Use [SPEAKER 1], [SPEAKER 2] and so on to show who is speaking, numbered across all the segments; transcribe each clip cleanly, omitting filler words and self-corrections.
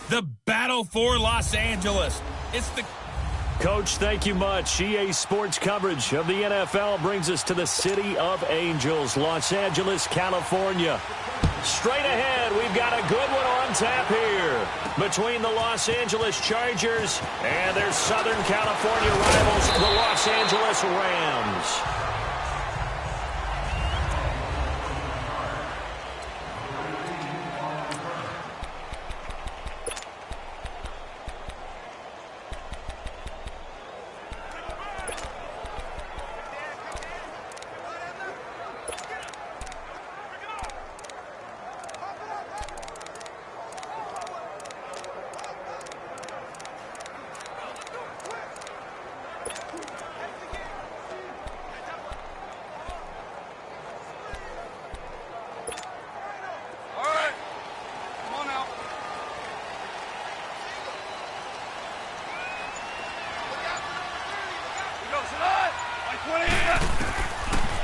[SPEAKER 1] The battle for Los Angeles. It's the...
[SPEAKER 2] Coach, thank you much. EA Sports coverage of the NFL brings us to the City of Angels, Los Angeles, California. Straight ahead, we've got a good one on tap here between the Los Angeles Chargers and their Southern California rivals, the Los Angeles Rams.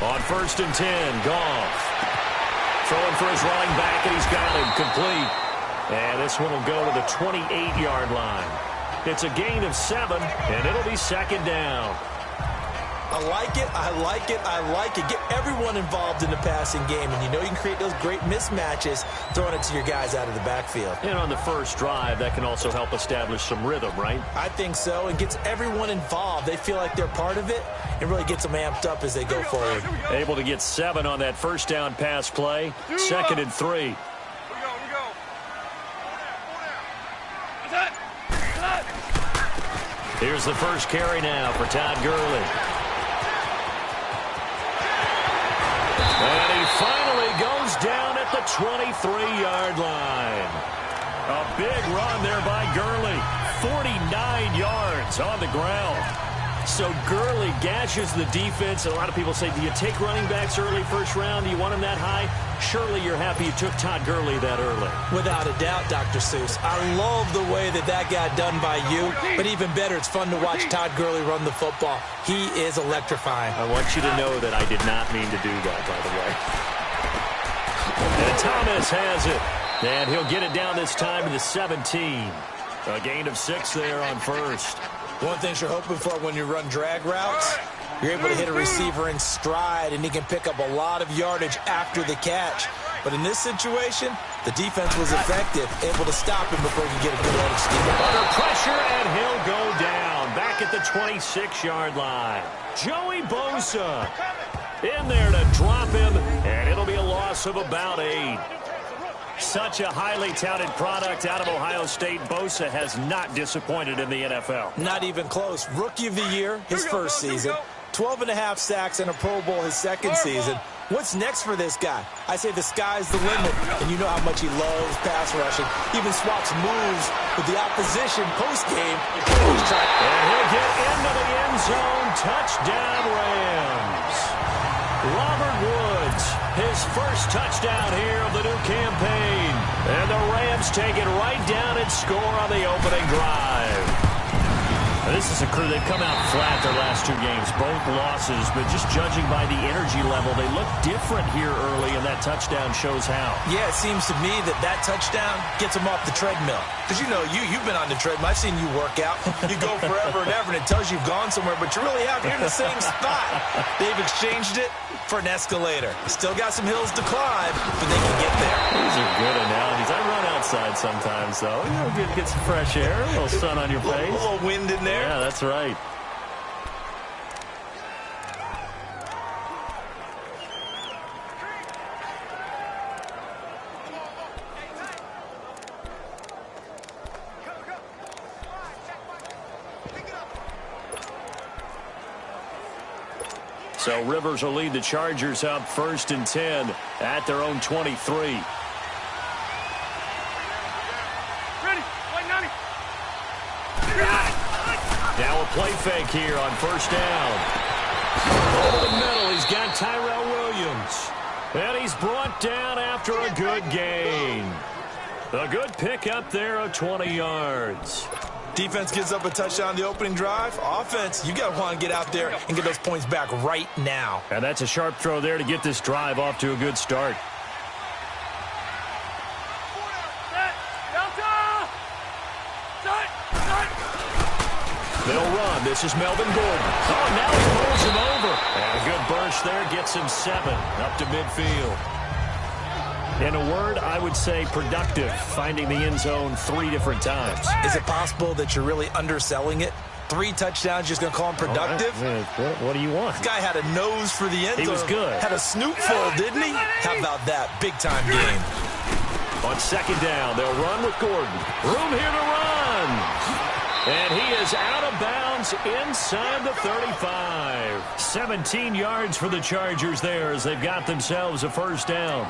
[SPEAKER 2] On 1st and 10, Goff. Throwing for his running back, and he's got him complete. And this one will go to the 28-yard line. It's a gain of 7, and it'll be 2nd down.
[SPEAKER 3] I like it, I like it, I like it. Get everyone involved in the passing game, and you know you can create those great mismatches throwing it to your guys out of the backfield.
[SPEAKER 2] And on the first drive, that can also help establish some rhythm, right?
[SPEAKER 3] I think so, and gets everyone involved. They feel like they're part of it, and really gets them amped up as they go forward.
[SPEAKER 2] Able to get 7 on that first down pass play. 2nd and 3. Here's the first carry now for Todd Gurley. And he finally goes down at the 23-yard line. A big run there by Gurley. 49 yards on the ground. So Gurley gashes the defense. A lot of people say, do you take running backs early first round? Do you want them that high? Surely you're happy you took Todd Gurley that early.
[SPEAKER 3] Without a doubt, Dr. Seuss. I love the way that got done by you. But even better, it's fun to watch Todd Gurley run the football. He is electrifying.
[SPEAKER 2] I want you to know that I did not mean to do that, by the way. And Thomas has it. And he'll get it down this time to the 17. A gain of 6 there on first.
[SPEAKER 3] One thing you're hoping for when you run drag routes, you're able to hit a receiver in stride, and he can pick up a lot of yardage after the catch. But in this situation, the defense was effective, able to stop him before he could get a good head of steam.
[SPEAKER 2] Under pressure, and he'll go down. Back at the 26-yard line. Joey Bosa in there to drop him, and it'll be a loss of about 8. Such a highly touted product out of Ohio State. Bosa has not disappointed in the NFL.
[SPEAKER 3] Not even close. Rookie of the year, his first season. 12.5 sacks and a Pro Bowl his second season. What's next for this guy? I say the sky's the limit, and you know how much he loves pass rushing. Even swaps moves with the opposition post-game.
[SPEAKER 2] And he'll get into the end zone. Touchdown, Rams. Robert Woods, his first touchdown here of the new campaign. And the Rams take it right down and score on the opening drive. Now, this is a crew, they've come out flat their last 2 games, both losses, but just judging by the energy level, they look different here early, and that touchdown shows how.
[SPEAKER 3] Yeah, it seems to me that touchdown gets them off the treadmill. Because, you know, you've been on the treadmill. I've seen you work out. You go forever and ever, and it tells you you've gone somewhere, but you really have. You're in the same spot. They've exchanged it for an escalator. Still got some hills to climb, but they can get there.
[SPEAKER 2] These are good analogies. I run outside sometimes, though. You know, get some fresh air, a little sun on your face.
[SPEAKER 3] A little wind in there.
[SPEAKER 2] Yeah, that's right. So Rivers will lead the Chargers up 1st and 10 at their own 23. Now a play fake here on 1st down. Over the middle, he's got Tyrell Williams. And he's brought down after a good gain. A good pickup there of 20 yards.
[SPEAKER 3] Defense gives up a touchdown the opening drive. Offense, you got to want to get out there and get those points back right now.
[SPEAKER 2] And that's a sharp throw there to get this drive off to a good start. They'll run. This is Melvin Gordon. Oh, now he rolls him over. And a good burst there gets him 7 up to midfield. In a word, I would say productive, finding the end zone 3 different times.
[SPEAKER 3] Is it possible that you're really underselling it? 3 touchdowns, just going to call him productive?
[SPEAKER 2] Right. What do you want?
[SPEAKER 3] This guy had a nose for the end zone.
[SPEAKER 2] He was good.
[SPEAKER 3] Had a snoot full, didn't he? How about that? Big-time game.
[SPEAKER 2] On second down, they'll run with Gordon. Room here to run. And he is out of bounds inside the 35. 17 yards for the Chargers there as they've got themselves a first down.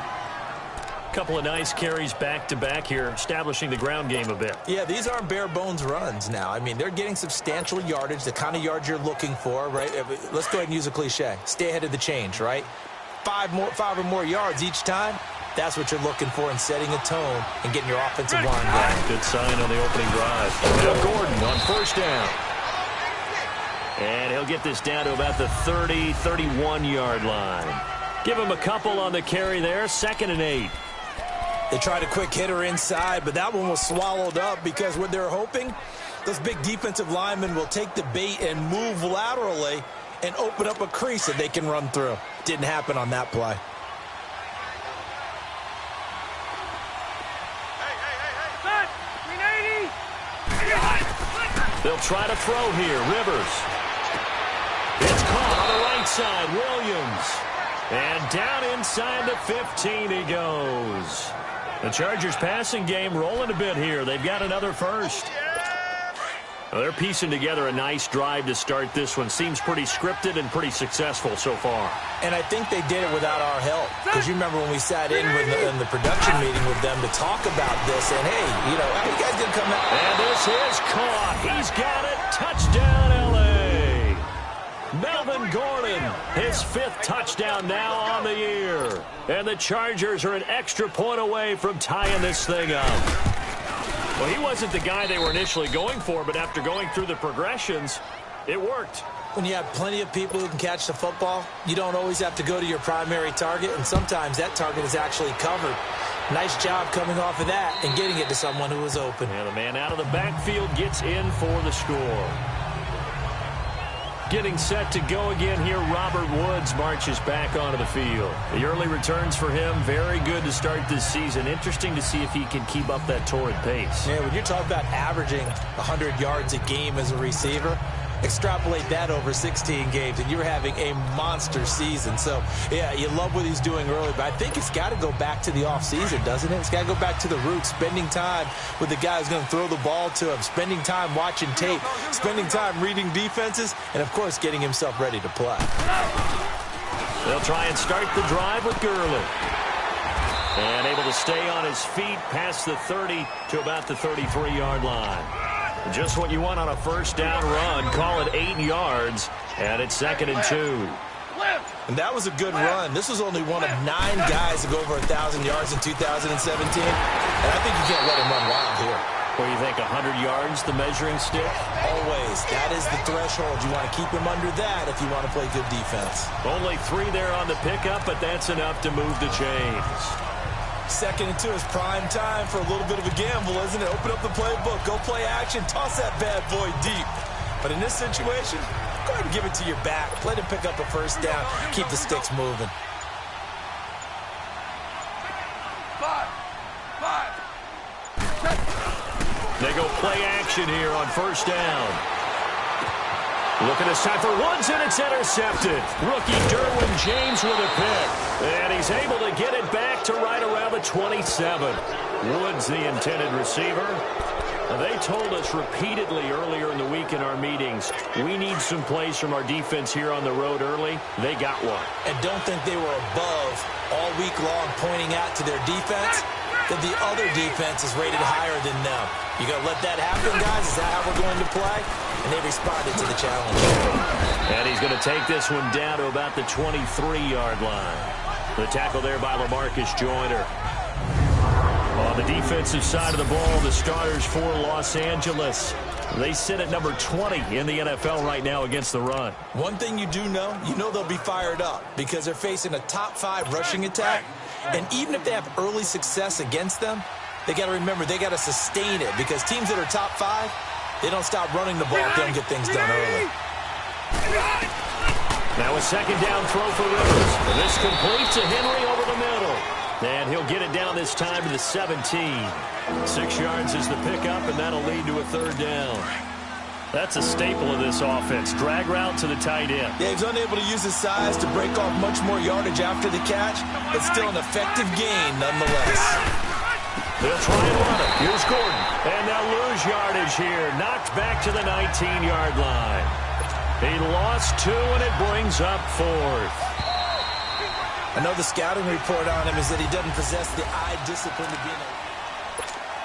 [SPEAKER 2] Couple of nice carries back-to-back here, establishing the ground game a bit.
[SPEAKER 3] Yeah, these aren't bare-bones runs now. I mean, they're getting substantial yardage, the kind of yards you're looking for, right? Let's go ahead and use a cliche. Stay ahead of the change, right? 5 or more yards each time. That's what you're looking for in setting a tone and getting your offensive line going.
[SPEAKER 2] Good sign on the opening drive. Now Gordon on first down. And he'll get this down to about the 30, 31-yard line. Give him a couple on the carry there, 2nd and 8.
[SPEAKER 3] They tried a quick hitter inside, but that one was swallowed up because what they're hoping, those big defensive linemen will take the bait and move laterally and open up a crease that they can run through. Didn't happen on that play.
[SPEAKER 2] They'll try to throw here. Rivers. It's caught on the right side. Williams. And down inside the 15 he goes. The Chargers passing game rolling a bit here. They've got another first. Well, they're piecing together a nice drive to start this one. Seems pretty scripted and pretty successful so far.
[SPEAKER 3] And I think they did it without our help. Because you remember when we sat in the production meeting with them to talk about this. And, hey, you know, how you guys going to come out?
[SPEAKER 2] And this is caught. He's got it. Touchdown, L.A. Melvin Gordon, his 5th touchdown now on the year. And the Chargers are an extra point away from tying this thing up. Well, he wasn't the guy they were initially going for, but after going through the progressions, it worked.
[SPEAKER 3] When you have plenty of people who can catch the football, you don't always have to go to your primary target, and sometimes that target is actually covered. Nice job coming off of that and getting it to someone who was open.
[SPEAKER 2] And the man out of the backfield gets in for the score. Getting set to go again here, Robert Woods marches back onto the field. The early returns for him, very good to start this season. Interesting to see if he can keep up that torrid pace.
[SPEAKER 3] Yeah, when you're talking about averaging 100 yards a game as a receiver, extrapolate that over 16 games, and you're having a monster season. So, yeah, you love what he's doing early, but I think it's got to go back to the offseason, doesn't it? It's got to go back to the roots, spending time with the guy who's going to throw the ball to him, spending time watching tape, spending time reading defenses, and, of course, getting himself ready to play.
[SPEAKER 2] They'll try and start the drive with Gurley. And able to stay on his feet past the 30 to about the 33-yard line. Just what you want on a first down run. Call it 8 yards, and it's 2nd and 2.
[SPEAKER 3] And that was a good run. This was only one of 9 guys to go over 1,000 yards in 2017. And I think you can't let him run wild here.
[SPEAKER 2] What do you think, 100 yards, the measuring stick?
[SPEAKER 3] Always. That is the threshold. You want to keep him under that if you want to play good defense.
[SPEAKER 2] Only 3 there on the pickup, but that's enough to move the chains.
[SPEAKER 3] 2nd and 2 is prime time for a little bit of a gamble, isn't it? Open up the playbook, go play action, toss that bad boy deep. But in this situation, go ahead and give it to your back. Let him pick up a first down. Keep the sticks moving.
[SPEAKER 2] They go play action here on first down. Looking this time for Woods, and it's intercepted. Rookie Derwin James with a pick. And he's able to get it back to right around the 27. Woods, the intended receiver. They told us repeatedly earlier in the week in our meetings, we need some plays from our defense here on the road early. They got one.
[SPEAKER 3] And don't think they were above all week long pointing out to their defense that the other defense is rated higher than them. You going to let that happen, guys? Is that how we're going to play? And they responded to the challenge.
[SPEAKER 2] And he's going to take this one down to about the 23-yard line. The tackle there by LaMarcus Joyner. On the defensive side of the ball, the starters for Los Angeles. They sit at number 20 in the NFL right now against the run.
[SPEAKER 3] One thing you do know, they'll be fired up because they're facing a top 5 rushing attack. And even if they have early success against them, they got to remember they got to sustain it because teams that are top 5, They don't stop running the ball if they don't get things done early.
[SPEAKER 2] Now a second down throw for Rivers. And this completes to Henry over the middle. And he'll get it down this time to the 17. 6 yards is the pickup, and that'll lead to a third down. That's a staple of this offense. Drag route to the tight end.
[SPEAKER 3] Yeah, he's unable to use his size to break off much more yardage after the catch, but still an effective gain nonetheless.
[SPEAKER 2] They'll try and run it. Here's Gordon. And they'll lose yardage here. Knocked back to the 19-yard line. He lost 2, and it brings up 4th.
[SPEAKER 3] I know the scouting report on him is that he doesn't possess the eye discipline to be in a...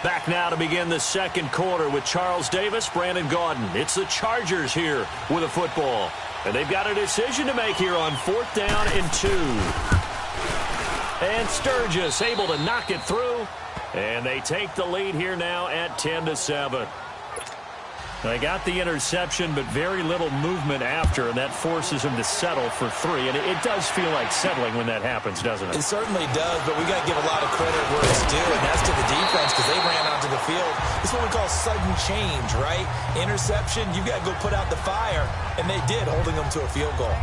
[SPEAKER 2] Back now to begin the second quarter with Charles Davis, Brandon Gaudin. It's the Chargers here with a football. And they've got a decision to make here on 4th down and 2. And Sturgis able to knock it through. And they take the lead here now at 10-7. They got the interception, but very little movement after, and that forces them to settle for 3. And it does feel like settling when that happens, doesn't it?
[SPEAKER 3] It certainly does, but we got to give a lot of credit where it's due, and that's to the defense because they ran onto the field. It's what we call sudden change, right? Interception, you've got to go put out the fire, and they did, holding them to a field goal.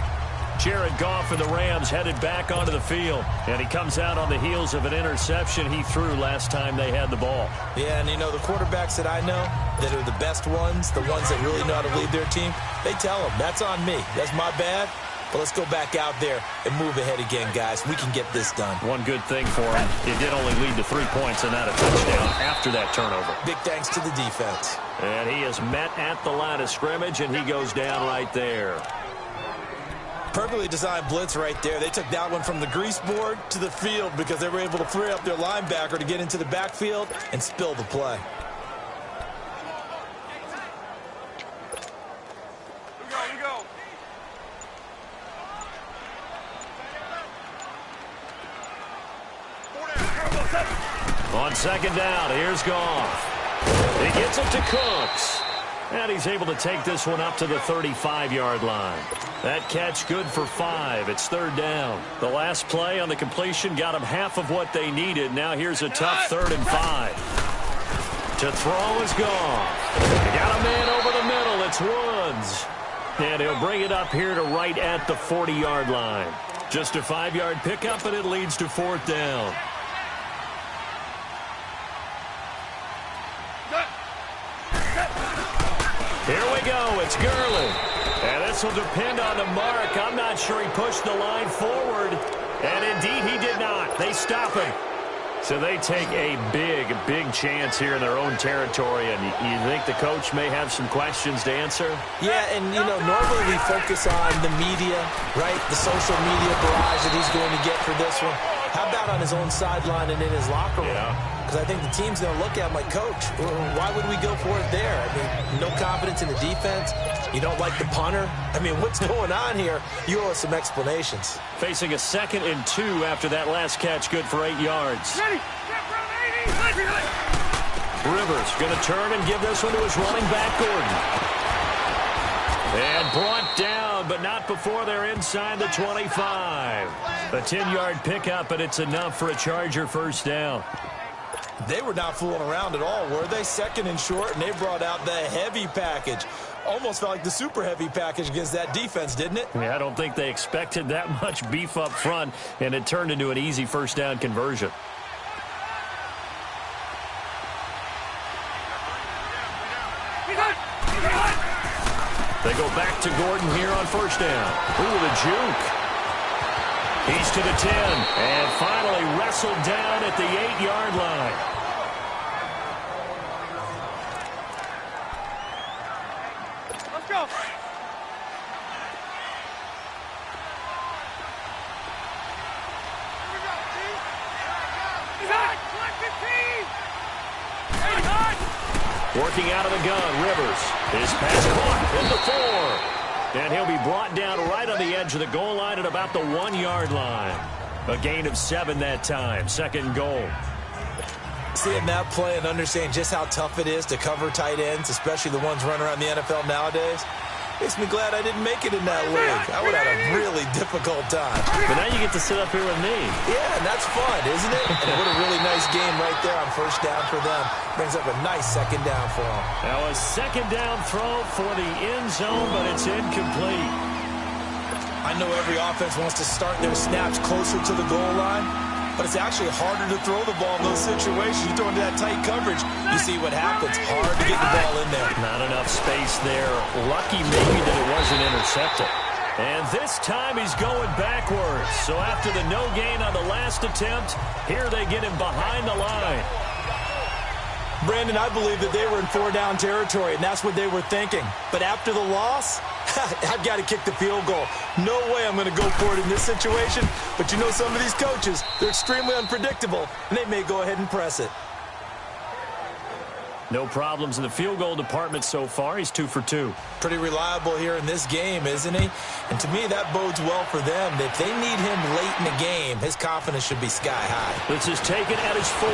[SPEAKER 2] Jared Goff and the Rams headed back onto the field, and he comes out on the heels of an interception he threw last time they had the ball.
[SPEAKER 3] Yeah, and you know, the quarterbacks that I know that are the best ones, the ones that really know how to lead their team, they tell them, that's on me. That's my bad. But let's go back out there and move ahead again, guys. We can get this done.
[SPEAKER 2] One good thing for him, it did only lead to 3 points and not a touchdown after that turnover.
[SPEAKER 3] Big thanks to the defense.
[SPEAKER 2] And he is met at the line of scrimmage, and he goes down right there.
[SPEAKER 3] Perfectly designed blitz right there. They took that one from the grease board to the field because they were able to free up their linebacker to get into the backfield and spill the play.
[SPEAKER 4] We go.
[SPEAKER 2] On second down, here's Goff. He gets it to Cooks. And he's able to take this one up to the 35-yard line. That catch good for 5. It's 3rd down. The last play on the completion got them half of what they needed. Now here's a tough 3rd and 5. To throw is Goff. They got a man over the middle. It's Woods. And he'll bring it up here to right at the 40-yard line. Just a 5-yard pickup, and it leads to 4th down. Here we go. It's Gurley. And this will depend on the mark. I'm not sure he pushed the line forward. And indeed, he did not. They stop him. So they take a big, big chance here in their own territory. And you think the coach may have some questions to answer?
[SPEAKER 3] Yeah, and, you know, normally we focus on the media, right? The social media barrage that he's going to get for this one. How about on his own sideline and in his locker room? Because I think the team's going to look at him like, Coach, why would we go for it there? I mean, no confidence in the defense. You don't like the punter. I mean, what's going on here? You owe us some explanations.
[SPEAKER 2] Facing a 2nd and 2 after that last catch, good for 8 yards. Rivers going to turn and give this one to his running back, Gordon. And brought down, but not before they're inside the 25. A 10-yard pickup, and it's enough for a Charger 1st down.
[SPEAKER 3] They were not fooling around at all, were they? 2nd and short, and they brought out the heavy package. Almost felt like the super heavy package against that defense, didn't it?
[SPEAKER 2] Yeah, I don't think they expected that much beef up front, and it turned into an easy 1st down conversion. They go back to Gordon here on 1st down. Ooh, the juke. He's to the 10, and finally wrestled down at the 8-yard line.
[SPEAKER 4] Let's go.
[SPEAKER 2] Working out of the gun, Rivers. His pass caught at the 4. And he'll be brought down right on the edge of the goal line at about the 1-yard line. A gain of 7 that time. 2nd and goal.
[SPEAKER 3] Seeing that play and understanding just how tough it is to cover tight ends, especially the ones running around the NFL nowadays, Makes me glad I didn't make it in that league. I would have had a really difficult time.
[SPEAKER 2] But now you get to sit up here with me.
[SPEAKER 3] Yeah, and that's fun, isn't it? And what a really nice game right there on first down for them. Brings up a nice second down for them.
[SPEAKER 2] Now a second down throw for the end zone, but it's incomplete.
[SPEAKER 3] I know every offense wants to start their snaps closer to the goal line, but it's actually harder to throw the ball in those situations. You throw into that tight coverage, you see what happens. Hard to get the ball in there.
[SPEAKER 2] Not enough space there. Lucky maybe that it wasn't intercepted. And this time he's going backwards. So after the no gain on the last attempt, here they get him behind the line.
[SPEAKER 3] Brandon, I believe that they were in 4-down territory, and that's what they were thinking. But after the loss, I've got to kick the field goal. No way I'm going to go for it in this situation. But you know some of these coaches, they're extremely unpredictable, and they may go ahead and press it.
[SPEAKER 2] No problems in the field goal department so far. He's 2 for 2.
[SPEAKER 3] Pretty reliable here in this game, isn't he? And to me, that bodes well for them. If they need him late in the game, his confidence should be sky high.
[SPEAKER 2] This is taken at his 4.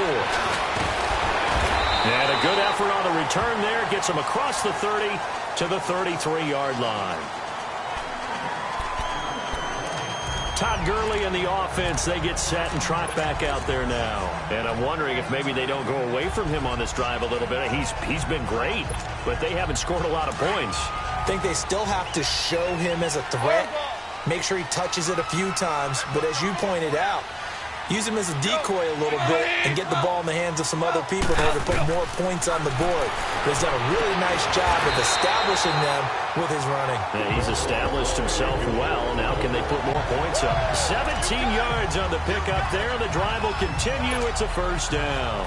[SPEAKER 2] And a good effort on the return there. Gets him across the 30 to the 33-yard line. Todd Gurley and the offense, they get set and trot back out there now. And I'm wondering if maybe they don't go away from him on this drive a little bit. He's been great, but they haven't scored a lot of points.
[SPEAKER 3] I think they still have to show him as a threat. Make sure he touches it a few times. But as you pointed out, use him as a decoy a little bit and get the ball in the hands of some other people in order to put more points on the board. But he's done a really nice job of establishing them with his running.
[SPEAKER 2] Yeah, he's established himself well. Now can they put more points up? 17 yards on the pickup there. The drive will continue. It's a first down.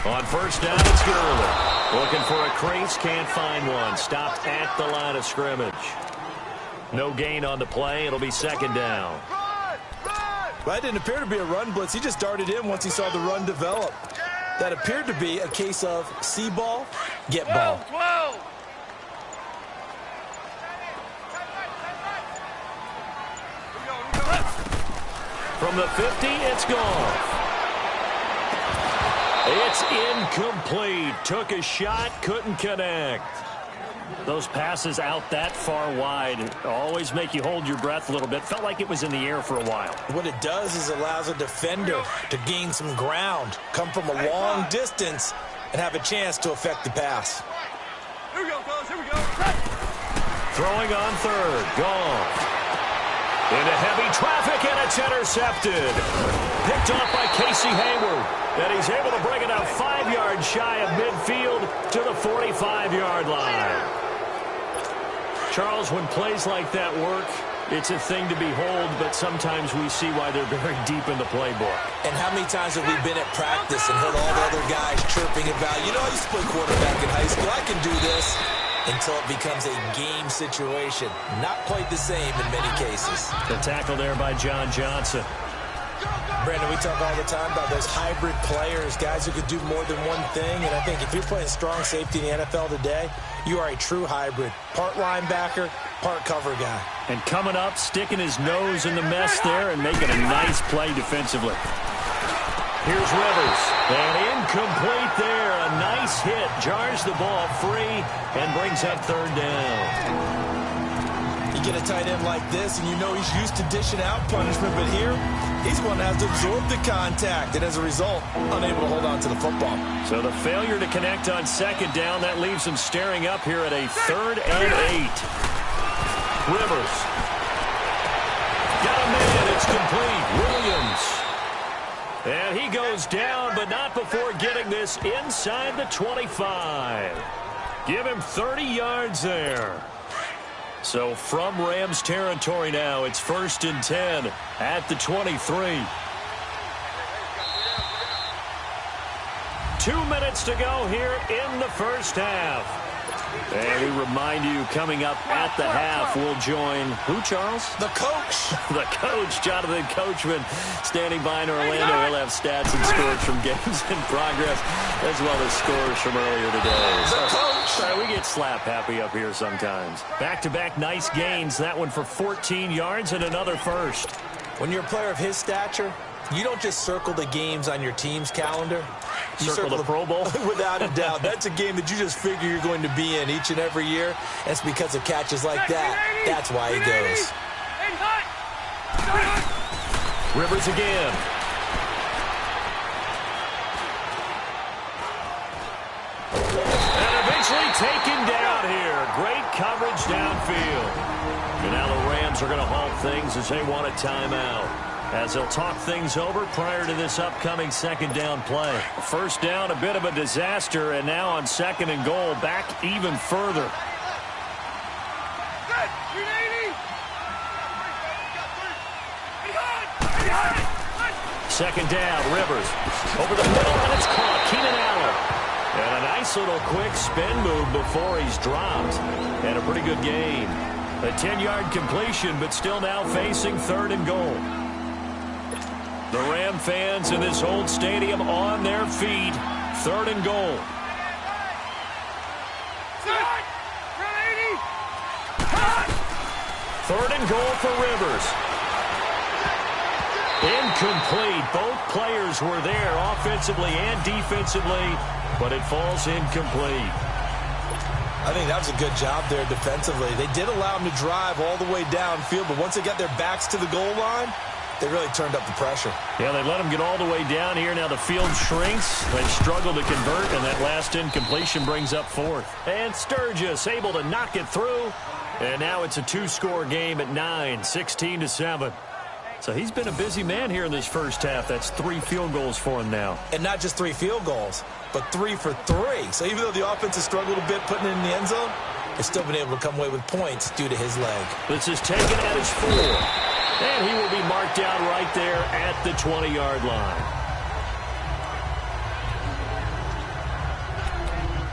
[SPEAKER 2] On first down, it's Gurley. Looking for a crease, can't find one. Stopped at the line of scrimmage. No gain on the play. It'll be second down.
[SPEAKER 3] Well, that didn't appear to be a run blitz. He just darted in once he saw the run develop. That appeared to be a case of see ball, get ball.
[SPEAKER 4] 12.
[SPEAKER 2] From the 50, it's gone. It's incomplete. Took a shot, couldn't connect. Those passes out that far wide always make you hold your breath a little bit. Felt like it was in the air for a while.
[SPEAKER 3] What it does is allows a defender to gain some ground, come from a long distance, and have a chance to affect the pass.
[SPEAKER 4] Here we go, fellas. Here we go.
[SPEAKER 2] Throwing on third. Gone. Into heavy traffic, and it's intercepted. Picked off by Casey Hayward. And he's able to bring it out 5 yards shy of midfield to the 45-yard line. Charles, when plays like that work, it's a thing to behold, but sometimes we see why they're very deep in the playbook.
[SPEAKER 3] And how many times have we been at practice and heard all the other guys chirping about, you know, I used to play quarterback in high school. I can do this. Until it becomes a game situation. Not quite the same in many cases.
[SPEAKER 2] The tackle there by John Johnson.
[SPEAKER 3] Brandon, we talk all the time about those hybrid players, guys who could do more than one thing. And I think if you're playing strong safety in the NFL today, you are a true hybrid. Part linebacker, part cover guy.
[SPEAKER 2] And coming up, sticking his nose in the mess there and making a nice play defensively. Here's Rivers. And incomplete there. A nice hit. Jars the ball free and brings up third down.
[SPEAKER 3] You get a tight end like this, and you know he's used to dishing out punishment, but here, he's going to have to absorb the contact, and as a result, unable to hold on to the football.
[SPEAKER 2] So the failure to connect on second down, that leaves him staring up here at a 3rd and 8. Rivers. Got a man. It's complete. Williams. And he goes down, but not before getting this inside the 25. Give him 30 yards there. So from Rams territory now, it's 1st and 10 at the 23. 2 minutes to go here in the first half. And we remind you, coming up at the half, we'll join who, Charles?
[SPEAKER 3] The coach.
[SPEAKER 2] The coach, Jonathan Coachman, standing by in Orlando. He'll have stats and scores from games in progress, as well as scores from earlier today.
[SPEAKER 3] The coach.
[SPEAKER 2] Sorry, we get slap happy up here sometimes. Back-to-back nice gains. That one for 14 yards and another first.
[SPEAKER 3] When you're a player of his stature, you don't just circle the games on your team's calendar. You
[SPEAKER 2] circle the Pro Bowl?
[SPEAKER 3] Without a doubt. That's a game that you just figure you're going to be in each and every year. And it's because of catches like that. That's why he goes.
[SPEAKER 2] Rivers again. And eventually taken down here. Great coverage downfield. And now the Rams are going to halt things as they want a timeout, as they'll talk things over prior to this upcoming second down play. First down, a bit of a disaster, and now on second and goal, back even further. Second down, Rivers over the middle, and it's caught. Keenan Allen. And a nice little quick spin move before he's dropped. And a pretty good gain. A 10-yard completion, but still now facing third and goal. The Ram fans in this old stadium on their feet. Third and goal. Third and goal for Rivers. Incomplete. Both players were there offensively and defensively, but it falls incomplete.
[SPEAKER 3] I think that was a good job there defensively. They did allow him to drive all the way downfield, but once they got their backs to the goal line, they really turned up the pressure.
[SPEAKER 2] Yeah, they let him get all the way down here. Now the field shrinks. They struggle to convert, and that last incompletion brings up fourth. And Sturgis able to knock it through. And now it's a two-score game at 9, 16-7. So he's been a busy man here in this first half. That's 3 field goals for him now.
[SPEAKER 3] And not just 3 field goals, but 3 for 3. So even though the offense has struggled a bit putting it in the end zone, they've still been able to come away with points due to his leg.
[SPEAKER 2] This is taken at his 4. And he will be marked down right there at the 20-yard line.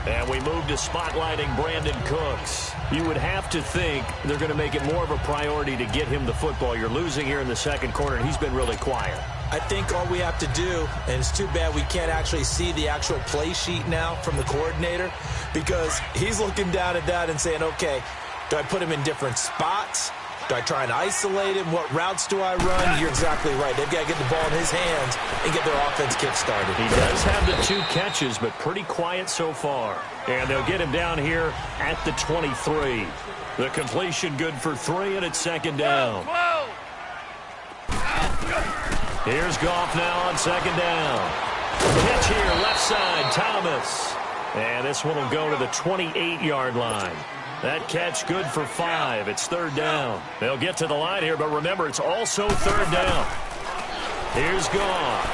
[SPEAKER 2] And we move to spotlighting Brandon Cooks. You would have to think they're going to make it more of a priority to get him the football. You're losing here in the second quarter, and he's been really quiet.
[SPEAKER 3] I think all we have to do, and it's too bad we can't actually see the actual play sheet now from the coordinator, because he's looking down at that and saying, okay, do I put him in different spots? Do I try and isolate him? What routes do I run? You're exactly right. They've got to get the ball in his hands and get their offense kick-started.
[SPEAKER 2] He does have the 2 catches, but pretty quiet so far. And they'll get him down here at the 23. The completion good for 3, and it's second down. Here's Goff now on second down. Catch here, left side, Thomas. And this one will go to the 28-yard line. That catch good for 5. It's third down. They'll get to the line here, but remember, it's also third down. Here's Goff.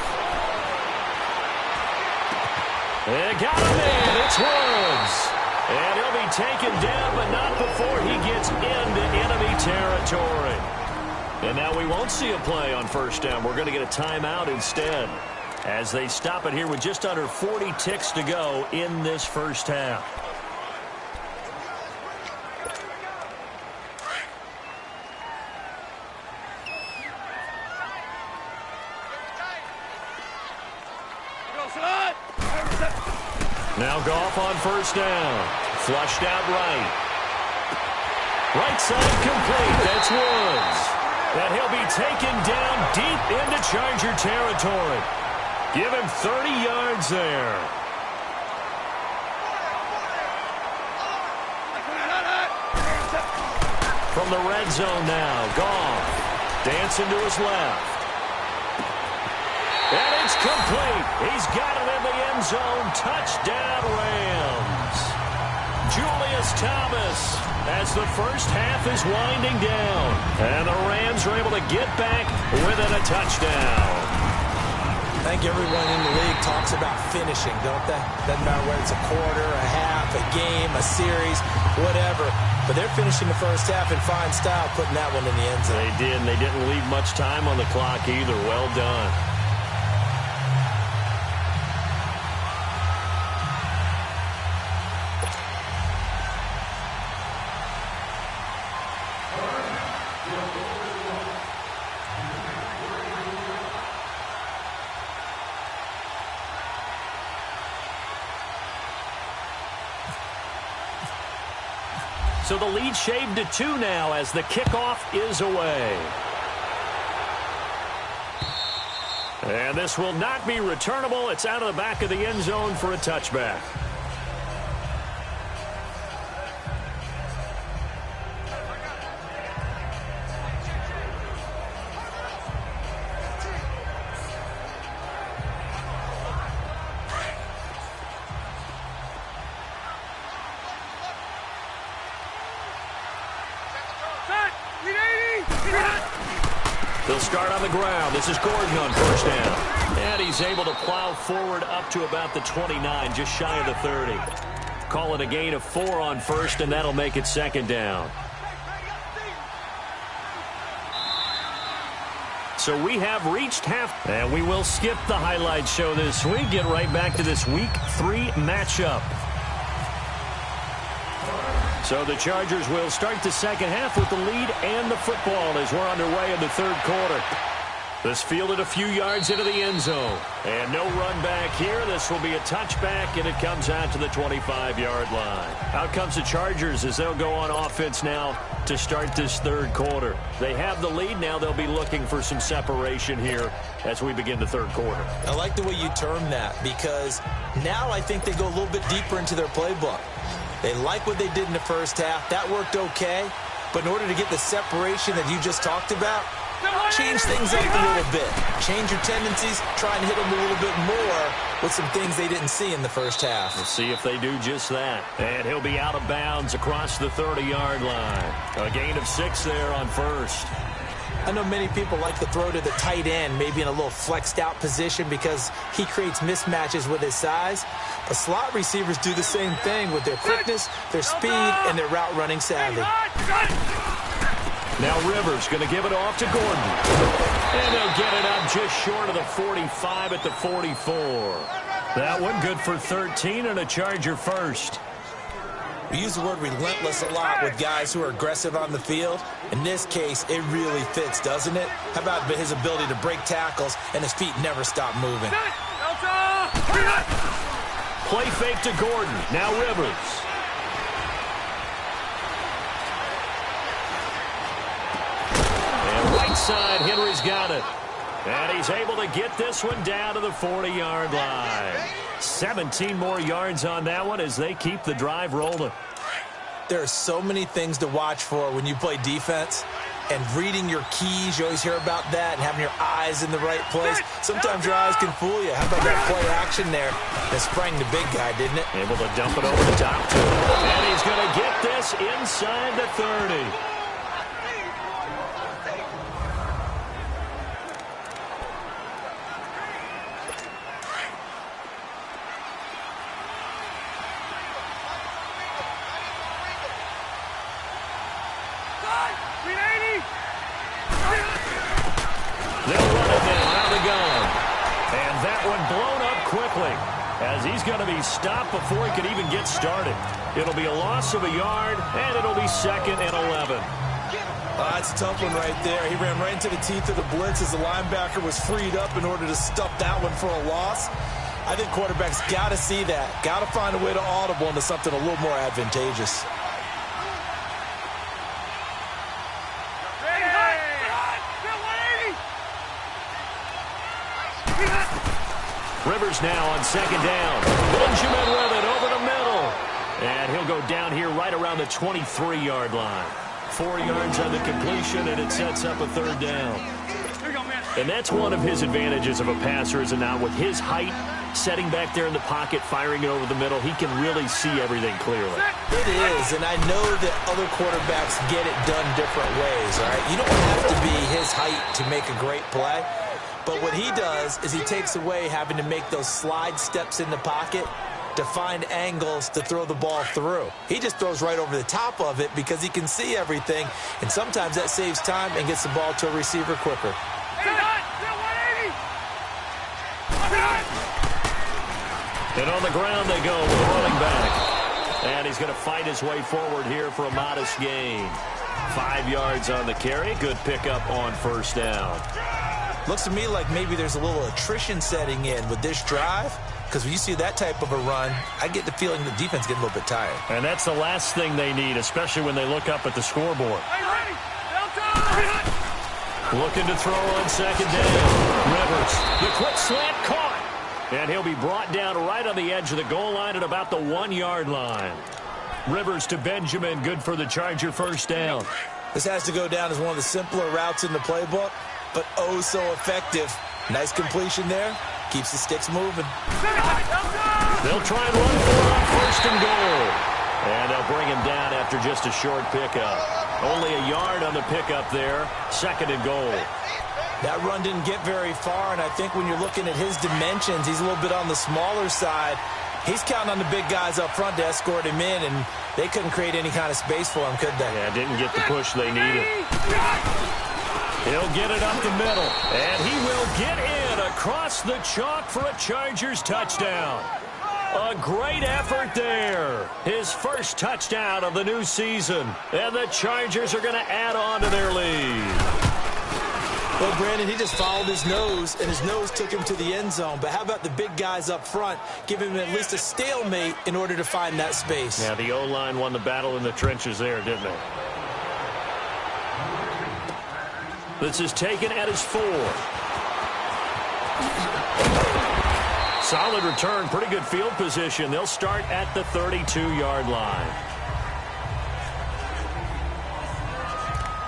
[SPEAKER 2] They got him in. It's Woods. And he'll be taken down, but not before he gets into enemy territory. And now we won't see a play on first down. We're going to get a timeout instead, as they stop it here with just under 40 ticks to go in this first half. Now Goff on first down. Flushed out right. Right side complete. That's Woods. And he'll be taken down deep into Charger territory. Give him 30 yards there. From the red zone now, Goff. Dancing to his left. And it's complete. He's got it in the end zone. Touchdown, Rams. Julius Thomas, as the first half is winding down. And the Rams are able to get back within a touchdown.
[SPEAKER 3] I think everyone in the league talks about finishing, don't they? Doesn't matter whether it's a quarter, a half, a game, a series, whatever. But they're finishing the first half in fine style, putting that one in the end zone.
[SPEAKER 2] They did, and they didn't leave much time on the clock either. Well done. So the lead shaved to 2 now as the kickoff is away. And this will not be returnable. It's out of the back of the end zone for a touchback. They'll start on the ground. This is Gordon on first down. And he's able to plow forward up to about the 29, just shy of the 30. Call it a gain of 4 on first, and that'll make it second down. So we have reached half, and we will skip the highlight show this week. Get right back to this Week 3 matchup. So the Chargers will start the second half with the lead and the football as we're underway in the third quarter. This fielded a few yards into the end zone. And no run back here. This will be a touchback, and it comes out to the 25-yard line. Out comes the Chargers as they'll go on offense now to start this third quarter. They have the lead. Now they'll be looking for some separation here as we begin the third quarter.
[SPEAKER 3] I like the way you term that because now I think they go a little bit deeper into their playbook. They like what they did in the first half. That worked okay. But in order to get the separation that you just talked about, change things up a little bit. Change your tendencies. Try and hit them a little bit more with some things they didn't see in the first half.
[SPEAKER 2] We'll see if they do just that. And he'll be out of bounds across the 30-yard line. A gain of 6 there on first.
[SPEAKER 3] I know many people like to throw to the tight end, maybe in a little flexed out position because he creates mismatches with his size. But slot receivers do the same thing with their quickness, their speed, and their route running savvy.
[SPEAKER 2] Now Rivers going to give it off to Gordon. And they'll get it up just short of the 45 at the 44. That one good for 13 and a Charger first.
[SPEAKER 3] We use the word relentless a lot with guys who are aggressive on the field. In this case, it really fits, doesn't it? How about his ability to break tackles and his feet never stop moving?
[SPEAKER 2] Play fake to Gordon. Now Rivers. And right side, Henry's got it. And he's able to get this one down to the 40-yard line. 17 more yards on that one as they keep the drive rolling.
[SPEAKER 3] There are so many things to watch for when you play defense. And reading your keys, you always hear about that, and having your eyes in the right place. Sometimes your eyes can fool you. How about that play action there that sprang the big guy, didn't it?
[SPEAKER 2] Able to dump it over the top to him. And he's going to get this inside the 30. They'll run it now out of the gun. And that one blown up quickly as he's going to be stopped before he could even get started. It'll be a loss of a yard, and it'll be 2nd and 11.
[SPEAKER 3] That's a tough one right there. He ran right into the teeth of the blitz as the linebacker was freed up in order to stuff that one for a loss. I think quarterbacks got to see that. Got to find a way to audible into something a little more advantageous.
[SPEAKER 2] Rivers now on 2nd down. Benjamin with it over the middle. And he'll go down here right around the 23-yard line. 4 yards on the completion, and it sets up a 3rd down. And that's one of his advantages of a passer, is it not? With his height, setting back there in the pocket, firing it over the middle, he can really see everything clearly.
[SPEAKER 3] It is, and I know that other quarterbacks get it done different ways, all right? You don't have to be his height to make a great play. But what he does is he takes away having to make those slide steps in the pocket to find angles to throw the ball through. He just throws right over the top of it because he can see everything, and sometimes that saves time and gets the ball to a receiver quicker.
[SPEAKER 2] And on the ground they go with the running back. And he's going to fight his way forward here for a modest gain. 5 yards on the carry. Good pickup on 1st down.
[SPEAKER 3] Looks to me like maybe there's a little attrition setting in with this drive because when you see that type of a run, I get the feeling the defense getting a little bit tired.
[SPEAKER 2] And that's the last thing they need, especially when they look up at the scoreboard. Looking to throw on second down. Rivers, the quick slant caught. And he'll be brought down right on the edge of the goal line at about the 1-yard line. Rivers to Benjamin, good for the Charger first down.
[SPEAKER 3] This has to go down as one of the simpler routes in the playbook, but oh so effective. Nice completion there. Keeps the sticks moving.
[SPEAKER 2] They'll try and run for it on first and goal. And they'll bring him down after just a short pickup. Only a yard on the pickup there. Second and goal.
[SPEAKER 3] That run didn't get very far, and I think when you're looking at his dimensions, he's a little bit on the smaller side. He's counting on the big guys up front to escort him in, and they couldn't create any kind of space for him, could they?
[SPEAKER 2] Yeah, didn't get the push they needed. He'll get it up the middle, and he will get in across the chalk for a Chargers touchdown. A great effort there. His first touchdown of the new season, and the Chargers are going to add on to their lead.
[SPEAKER 3] Well, Brandon, he just followed his nose, and his nose took him to the end zone. But how about the big guys up front? Give him at least a stalemate in order to find that space.
[SPEAKER 2] Yeah, the O-line won the battle in the trenches there, didn't they? This is taken at his 4. Solid return, pretty good field position. They'll start at the 32-yard line.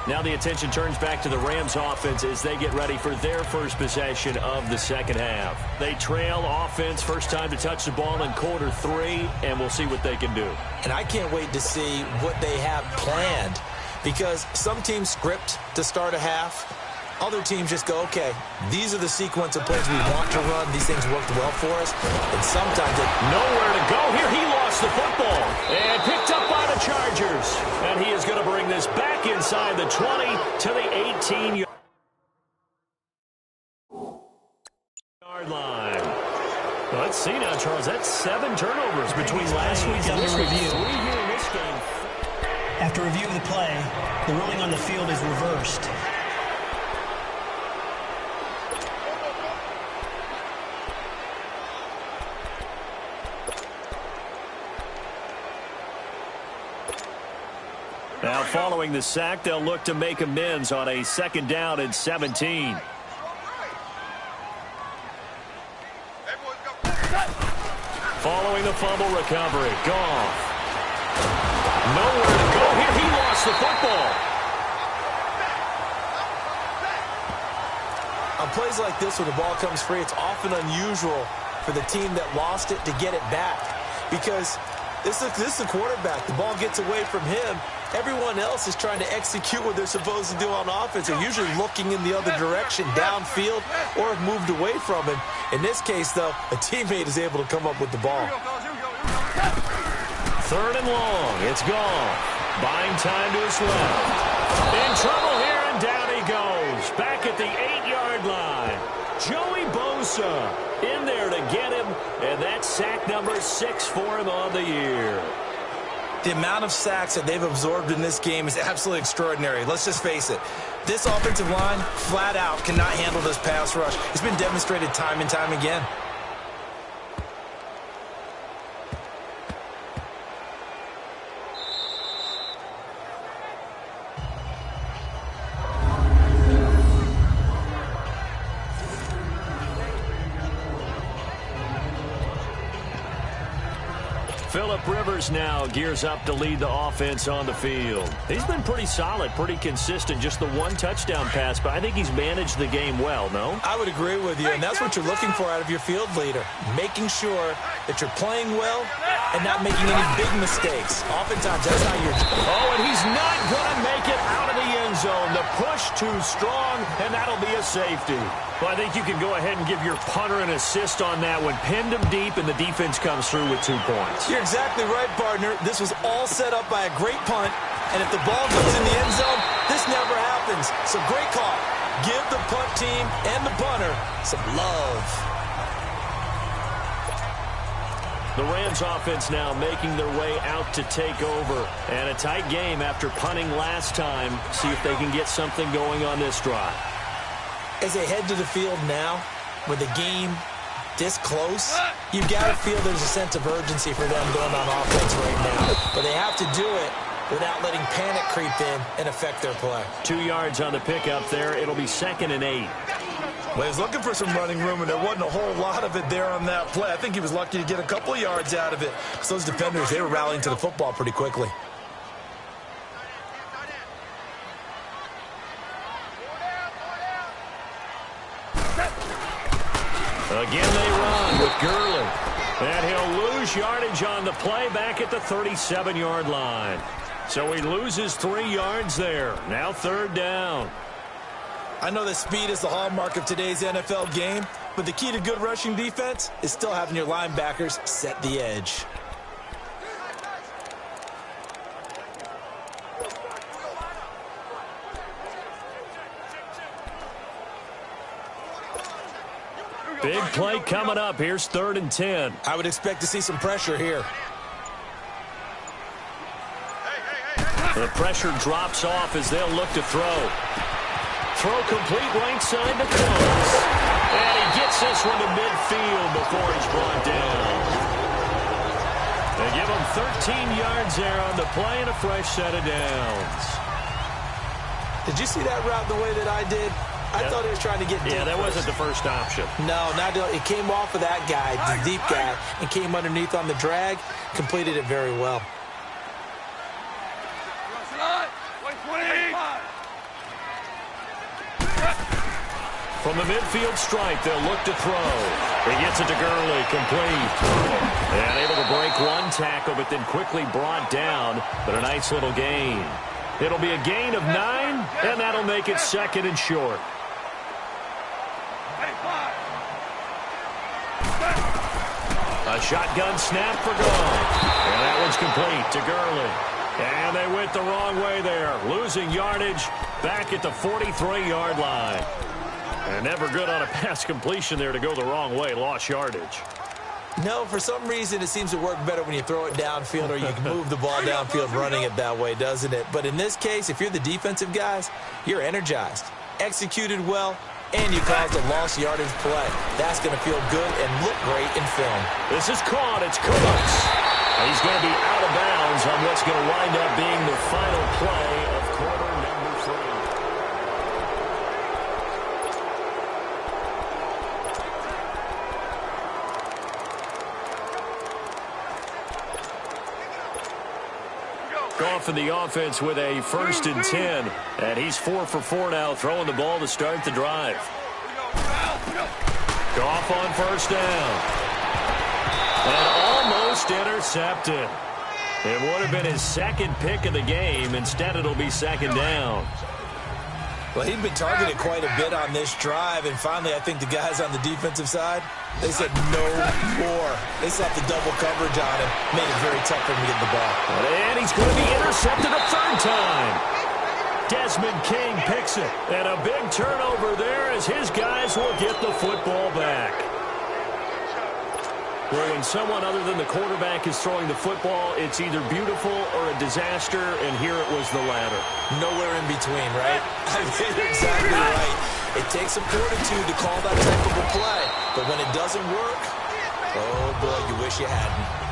[SPEAKER 2] Now the attention turns back to the Rams offense as they get ready for their first possession of the second half. They trail offense, first time to touch the ball in quarter 3, and we'll see what they can do.
[SPEAKER 3] And I can't wait to see what they have planned, because some teams script to start a half. Other teams just go, okay, these are the sequence of plays we want to run. These things worked well for us. And sometimes they
[SPEAKER 2] nowhere to go here. He lost the football and picked up by the Chargers. And he is going to bring this back inside the 20 to the 18-yard line. Well, let's see now, Charles. That's 7 turnovers between last week and this review. 3 here in this game.
[SPEAKER 5] After review of the play, the ruling on the field is reversed.
[SPEAKER 2] Now, following the sack, they'll look to make amends on a second down and 17. Following the fumble recovery, Goff. Nowhere to go here. He lost the football.
[SPEAKER 3] On plays like this where the ball comes free, it's often unusual for the team that lost it to get it back, because this is the quarterback. The ball gets away from him. Everyone else is trying to execute what they're supposed to do on offense. They're usually looking in the other direction, downfield, or have moved away from him. In this case, though, a teammate is able to come up with the ball.
[SPEAKER 2] Third and long. It's gone. Buying time to his left. In trouble here, and down he goes. Back at the 8-yard line. Joey Bosa in there to get him, and that's sack number 6 for him on the year.
[SPEAKER 3] The amount of sacks that they've absorbed in this game is absolutely extraordinary. Let's just face it. This offensive line, flat out, cannot handle this pass rush. It's been demonstrated time and time again.
[SPEAKER 2] Phillip Rivers now gears up to lead the offense on the field. He's been pretty solid, pretty consistent, just the 1 touchdown pass, but I think he's managed the game well, no?
[SPEAKER 3] I would agree with you, and that's what you're looking for out of your field leader, making sure that you're playing well and not making any big mistakes. Oftentimes, that's how you're...
[SPEAKER 2] Oh, and he's not going to make it out of the end zone. The push too strong, and that'll be a safety. Well, I think you can go ahead and give your punter an assist on that one. Pinned him deep, and the defense comes through with 2 points.
[SPEAKER 3] You're exactly right, partner. This was all set up by a great punt, and if the ball goes in the end zone, this never happens. So great call. Give the punt team and the punter some love.
[SPEAKER 2] The Rams offense now making their way out to take over. And a tight game after punting last time. See if they can get something going on this drive.
[SPEAKER 3] As they head to the field now, with the game this close, You've got to feel there's a sense of urgency for them going on offense right now. But they have to do it without letting panic creep in and affect their play.
[SPEAKER 2] 2 yards on the pickup there. It'll be 2nd and 8.
[SPEAKER 3] Well, he was looking for some running room, and there wasn't a whole lot of it there on that play. I think he was lucky to get a couple of yards out of it. So those defenders, they were rallying to the football pretty quickly.
[SPEAKER 2] Again they run with Gurley. And he'll lose yardage on the play back at the 37-yard line. So he loses 3 yards there. Now 3rd down.
[SPEAKER 3] I know that speed is the hallmark of today's NFL game, but the key to good rushing defense is still having your linebackers set the edge.
[SPEAKER 2] Big play coming up. Here's 3rd and 10.
[SPEAKER 3] I would expect to see some pressure here.
[SPEAKER 2] The pressure drops off as they'll look to throw. Throw complete right side to close. And he gets this one to midfield before he's brought down. They give him 13 yards there on the play and a fresh set of downs.
[SPEAKER 3] Did you see that route the way that I did? I thought he was trying to get deep.
[SPEAKER 2] Yeah, that wasn't the first option.
[SPEAKER 3] No, it came off of that guy, the deep guy, and came underneath on the drag. Completed it very well.
[SPEAKER 2] From the midfield stripe, they'll look to throw. He gets it to Gurley, complete. And able to break one tackle, but then quickly brought down. But a nice little gain. It'll be a gain of 9, and that'll make it 2nd and short. A shotgun snap for goal. And that one's complete to Gurley. And they went the wrong way there. Losing yardage back at the 43-yard line. And never good on a pass completion there to go the wrong way. Lost yardage.
[SPEAKER 3] No, for some reason it seems to work better when you throw it downfield or you can move the ball downfield running it that way, doesn't it? But in this case, if you're the defensive guys, you're energized, executed well, and you caused a lost yardage play. That's going to feel good and look great in film.
[SPEAKER 2] This is caught. It's Cooks. He's going to be out of bounds on what's going to wind up being the final play of quarter number 3. Goff in the offense with a 1st and 10. And he's 4 for 4 now, throwing the ball to start the drive. Goff on 1st down. And almost intercepted. It would have been his 2nd pick of the game. Instead, it'll be 2nd down.
[SPEAKER 3] Well, he'd been targeted quite a bit on this drive, and finally I think the guys on the defensive side, they said no more. They set the double coverage on him, made it very tough for him to get the ball.
[SPEAKER 2] And he's going to be intercepted a 3rd time. Desmond King picks it, and a big turnover there as his guys will get the football back. Well, when someone other than the quarterback is throwing the football, it's either beautiful or a disaster, and here it was the latter.
[SPEAKER 3] Nowhere in between, right? I mean, you're exactly right. It takes some fortitude to call that type of a play, but when it doesn't work, oh boy, you wish you hadn't.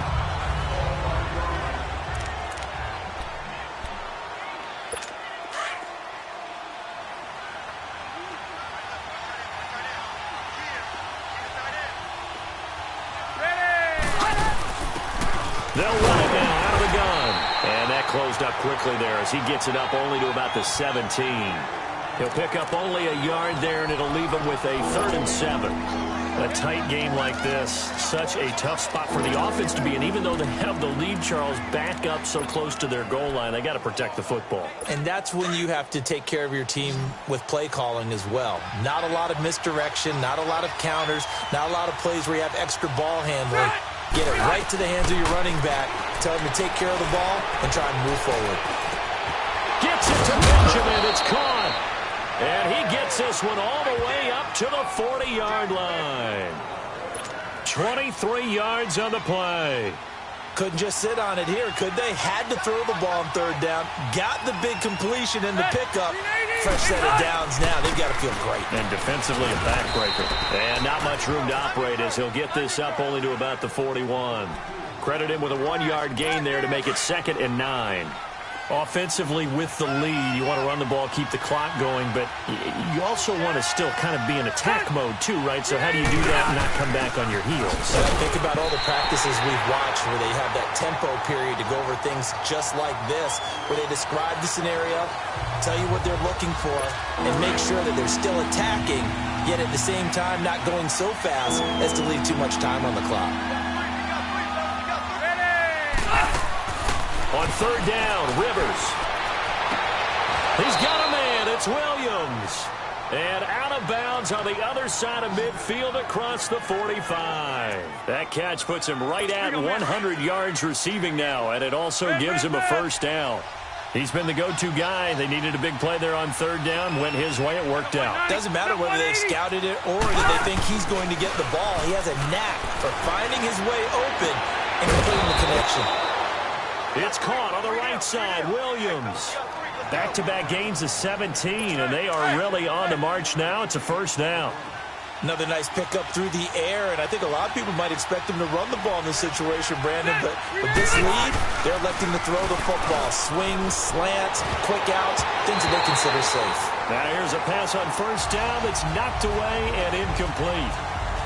[SPEAKER 2] They'll run it now out of the gun. And that closed up quickly there as he gets it up only to about the 17. He'll pick up only a yard there, and it'll leave him with a 3rd and 7. A tight game like this, such a tough spot for the offense to be in. Even though they have the lead, Charles, back up so close to their goal line, they got to protect the football.
[SPEAKER 3] And that's when you have to take care of your team with play calling as well. Not a lot of misdirection, not a lot of counters, not a lot of plays where you have extra ball handling. Get it right to the hands of your running back. Tell him to take care of the ball and try and move forward.
[SPEAKER 2] Gets it to Benjamin. It's caught. And he gets this one all the way up to the 40-yard line. 23 yards on the play.
[SPEAKER 3] Couldn't just sit on it here, could they? Had to throw the ball on 3rd down. Got the big completion in the pickup. fresh set of downs now. They've got to feel great.
[SPEAKER 2] And defensively, a backbreaker. And not much room to operate as he'll get this up only to about the 41. Credit him with a 1-yard gain there to make it 2nd and 9. Offensively with the lead, you want to run the ball, keep the clock going, but you also want to still kind of be in attack mode too, right? So how do you do that and not come back on your heels?
[SPEAKER 3] Think about all the practices we've watched where they have that tempo period to go over things just like this, where they describe the scenario, tell you what they're looking for, and make sure that they're still attacking, yet at the same time not going so fast as to leave too much time on the clock.
[SPEAKER 2] On 3rd down, Rivers. He's got a man. It's Williams. And out of bounds on the other side of midfield across the 45. That catch puts him right at 100 yards receiving now, and it also gives him a 1st down. He's been the go-to guy. They needed a big play there on 3rd down. Went his way. It worked out.
[SPEAKER 3] Doesn't matter whether they've scouted it or that they think he's going to get the ball. He has a knack for finding his way open and completing the connection.
[SPEAKER 2] It's caught on the right side. Williams. Back-to-back gains of 17, and they are really on the march now. It's a 1st down.
[SPEAKER 3] Another nice pickup through the air, and I think a lot of people might expect him to run the ball in this situation, Brandon, but with this lead, they're electing to throw the football. Swings, slants, quick outs, things that they consider safe.
[SPEAKER 2] Now here's a pass on 1st down that's knocked away and incomplete.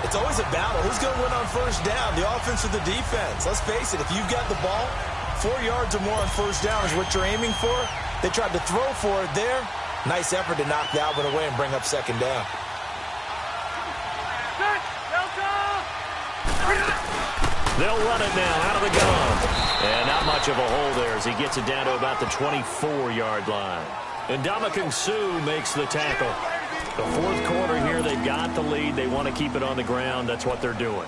[SPEAKER 3] It's always a battle. Who's going to win on 1st down, the offense or the defense? Let's face it, if you've got the ball, 4 yards or more on 1st down is what you're aiming for. They tried to throw for it there. Nice effort to knock that one away and bring up 2nd down.
[SPEAKER 2] They'll run it now out of the gun. And not much of a hole there as he gets it down to about the 24-yard line. And Ndamukong Suh makes the tackle. The 4th quarter here, they've got the lead. They want to keep it on the ground. That's what they're doing.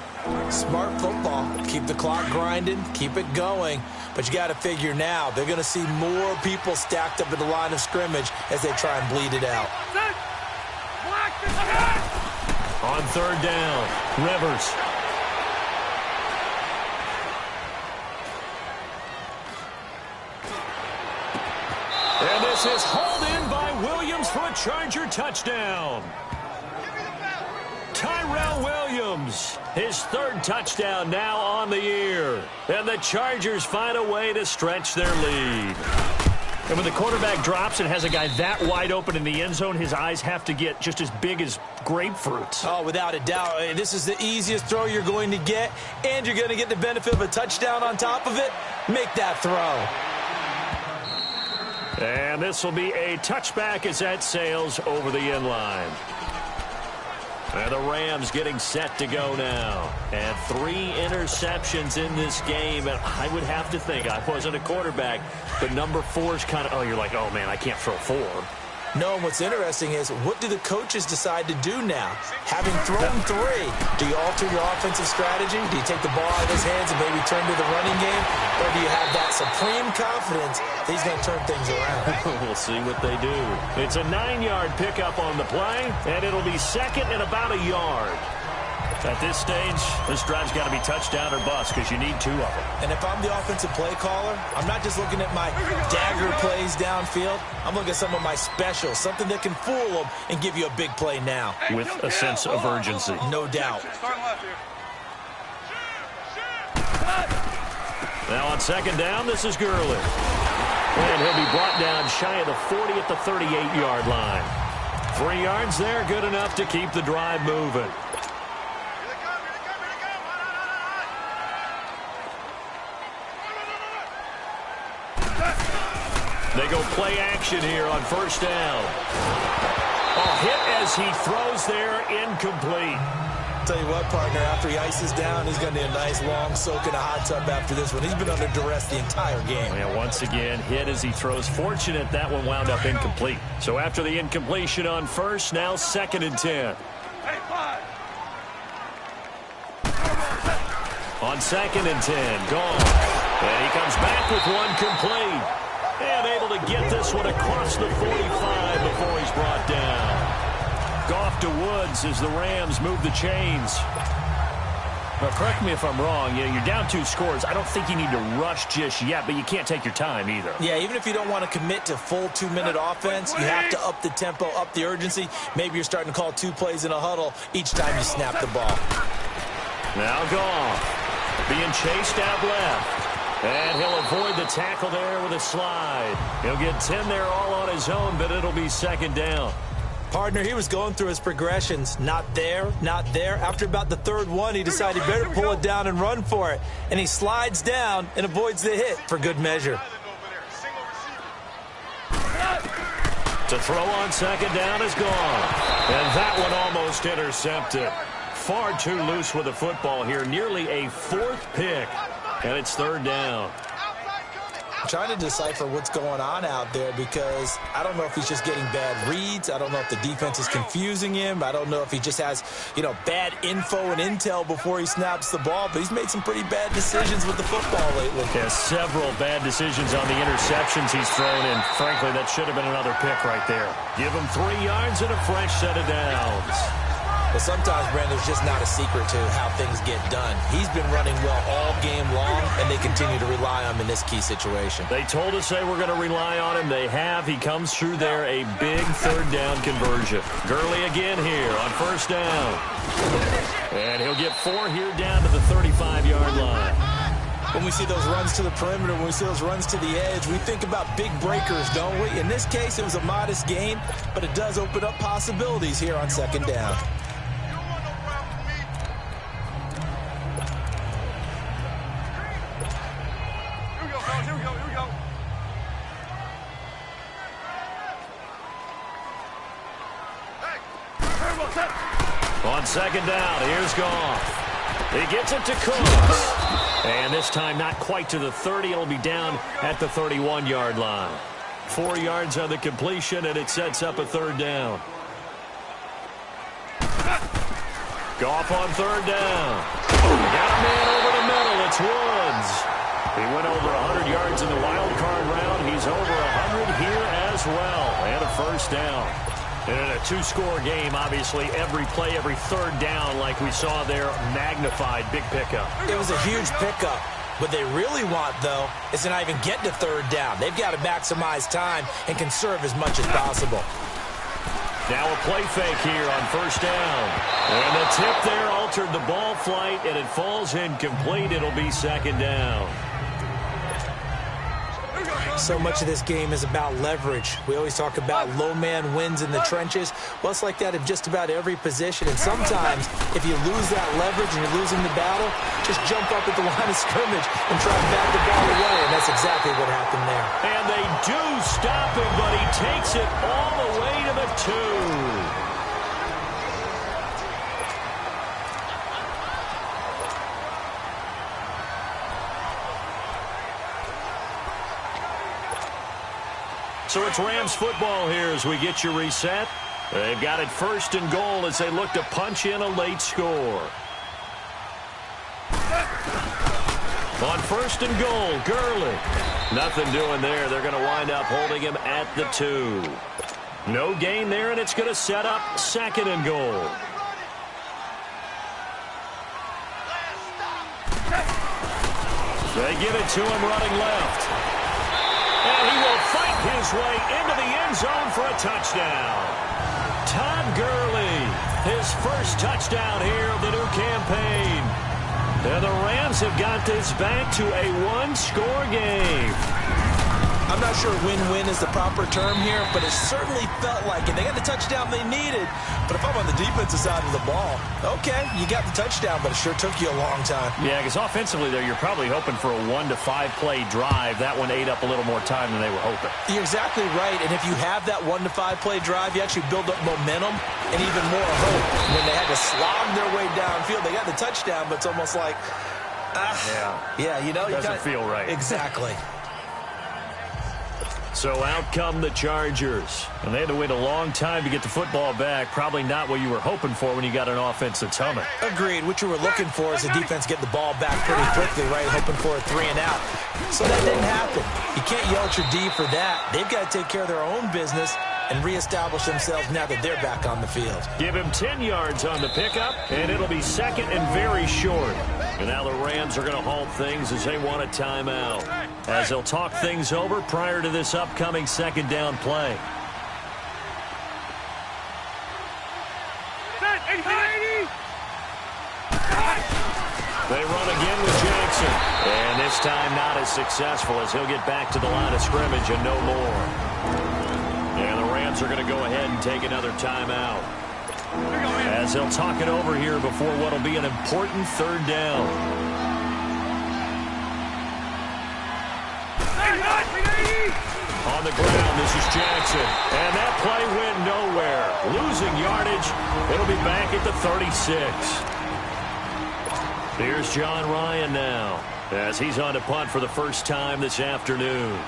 [SPEAKER 3] Smart football. Keep the clock grinding. Keep it going. But you got to figure now, they're going to see more people stacked up at the line of scrimmage as they try and bleed it out.
[SPEAKER 2] On 3rd down, Rivers. And this is hauled in by Williams for a Charger touchdown. Tyrell Williams, his 3rd touchdown now on the year. And the Chargers find a way to stretch their lead. And when the quarterback drops and has a guy that wide open in the end zone, his eyes have to get just as big as grapefruits.
[SPEAKER 3] Oh, without a doubt. This is the easiest throw you're going to get, and you're going to get the benefit of a touchdown on top of it. Make that throw.
[SPEAKER 2] And this will be a touchback as that sails over the end line. And the Rams getting set to go now. And 3 interceptions in this game. And I would have to think, I wasn't a quarterback, but number 4 is kind of, oh, you're like, oh, man, I can't throw 4.
[SPEAKER 3] No, and what's interesting is, what do the coaches decide to do now? Having thrown 3, do you alter your offensive strategy? Do you take the ball out of his hands and maybe turn to the running game? Or do you have that supreme confidence that he's going to turn things around?
[SPEAKER 2] We'll see what they do. It's a 9-yard pickup on the play, and it'll be 2nd and about a yard. At this stage, this drive's got to be touchdown or bust because you need 2 of them.
[SPEAKER 3] And if I'm the offensive play caller, I'm not just looking at my dagger plays downfield. I'm looking at some of my specials, something that can fool them and give you a big play now.
[SPEAKER 2] With a sense of urgency.
[SPEAKER 3] No doubt.
[SPEAKER 2] Now on 2nd down, this is Gurley. And he'll be brought down shy of the 40 at the 38-yard line. 3 yards there, good enough to keep the drive moving. They go play action here on 1st down. A hit as he throws there, incomplete.
[SPEAKER 3] Tell you what, partner, after he ices down, he's going to need a nice long soak in a hot tub after this one. He's been under duress the entire game.
[SPEAKER 2] Yeah, once again, hit as he throws. Fortunate that one wound up incomplete. So after the incompletion on 1st, now 2nd and 10. On 2nd and 10, gone. And he comes back with one complete. And able to get this one across the 45 before he's brought down. Goff to Woods as the Rams move the chains. Well, correct me if I'm wrong. You know, you're down 2 scores. I don't think you need to rush just yet, but you can't take your time either.
[SPEAKER 3] Yeah, even if you don't want to commit to full 2-minute offense, you have to up the tempo, up the urgency. Maybe you're starting to call 2 plays in a huddle each time you snap the ball.
[SPEAKER 2] Now Goff being chased out left. And he'll avoid the tackle there with a slide. He'll get 10 there all on his own, but it'll be 2nd down.
[SPEAKER 3] Partner, he was going through his progressions. Not there, not there. After about the 3rd one, he decided he better pull it down and run for it. And he slides down and avoids the hit for good measure.
[SPEAKER 2] To throw on 2nd down is gone. And that one almost intercepted. Far too loose with the football here. Nearly a 4th pick. And it's 3rd down.
[SPEAKER 3] I'm trying to decipher what's going on out there because I don't know if he's just getting bad reads. I don't know if the defense is confusing him. I don't know if he just has, bad info and intel before he snaps the ball. But he's made some pretty bad decisions with the football lately.
[SPEAKER 2] Yeah, several bad decisions on the interceptions he's thrown in. Frankly, that should have been another pick right there. Give him 3 yards and a fresh set of downs.
[SPEAKER 3] Well, sometimes, Brandon, there's just not a secret to how things get done. He's been running well all game long, and they continue to rely on him in this key situation.
[SPEAKER 2] They told us they were going to rely on him. They have. He comes through there, a big 3rd down conversion. Gurley again here on 1st down. And he'll get 4 here down to the 35-yard line.
[SPEAKER 3] When we see those runs to the perimeter, when we see those runs to the edge, we think about big breakers, don't we? In this case, it was a modest gain, but it does open up possibilities here on 2nd down.
[SPEAKER 2] On 2nd down, here's Goff. He gets it to Cooks. And this time not quite to the 30. It'll be down at the 31-yard line. 4 yards on the completion, and it sets up a 3rd down. Goff on 3rd down. Got a man over the middle. It's Woods. He went over 100 yards in the wild card round. He's over 100 here as well. And a 1st down. And in a 2-score game, obviously, every play, every 3rd down, like we saw there, magnified, big pickup.
[SPEAKER 3] It was a huge pickup. What they really want, though, is to not even get to 3rd down. They've got to maximize time and conserve as much as possible.
[SPEAKER 2] Now a play fake here on 1st down. And the tip there altered the ball flight, and it falls incomplete. It'll be 2nd down.
[SPEAKER 3] So much of this game is about leverage. We always talk about low man wins in the trenches. Well, it's like that in just about every position. And sometimes, if you lose that leverage and you're losing the battle, just jump up at the line of scrimmage and try to back the ball away. And that's exactly what happened there.
[SPEAKER 2] And they do stop him, but he takes it all the way to the 2. So it's Rams football here as we get you reset. They've got it 1st and goal as they look to punch in a late score. On 1st and goal, Gurley. Nothing doing there. They're going to wind up holding him at the 2. No gain there, and it's going to set up 2nd and goal. They give it to him running left. And he will fight his way into the end zone for a touchdown. Todd Gurley, his 1st touchdown here of the new campaign. And the Rams have got this back to a 1-score game.
[SPEAKER 3] I'm not sure win-win is the proper term here, but it certainly felt like it. They got the touchdown they needed, but if I'm on the defensive side of the ball, okay, you got the touchdown, but it sure took you a long time.
[SPEAKER 2] Yeah, because offensively there, you're probably hoping for a 1 to 5 play drive. That one ate up a little more time than they were hoping.
[SPEAKER 3] You're exactly right, and if you have that 1 to 5 play drive, you actually build up momentum and even more hope. When they had to slog their way downfield, they got the touchdown, but it's almost like, it
[SPEAKER 2] doesn't feel right.
[SPEAKER 3] Exactly.
[SPEAKER 2] So out come the Chargers. And they had to wait a long time to get the football back. Probably not what you were hoping for when you got an offense that's humming.
[SPEAKER 3] Agreed. What you were looking for is the defense get the ball back pretty quickly, right? Hoping for a 3 and out. So that didn't happen. You can't yell at your D for that. They've got to take care of their own business and reestablish themselves now that they're back on the field.
[SPEAKER 2] Give him 10 yards on the pickup, and it'll be second and very short. And now the Rams are going to halt things as they want a timeout, as they'll talk things over prior to this upcoming second down play. They run again with Jackson. And this time not as successful as he'll get back to the line of scrimmage and no more. And the Rams are going to go ahead and take another timeout, as they'll talk it over here before what will be an important third down. On the ground, this is Jackson. And that play went nowhere. Losing yardage. It'll be back at the 36. Here's John Ryan now, as he's on to punt for the first time this afternoon.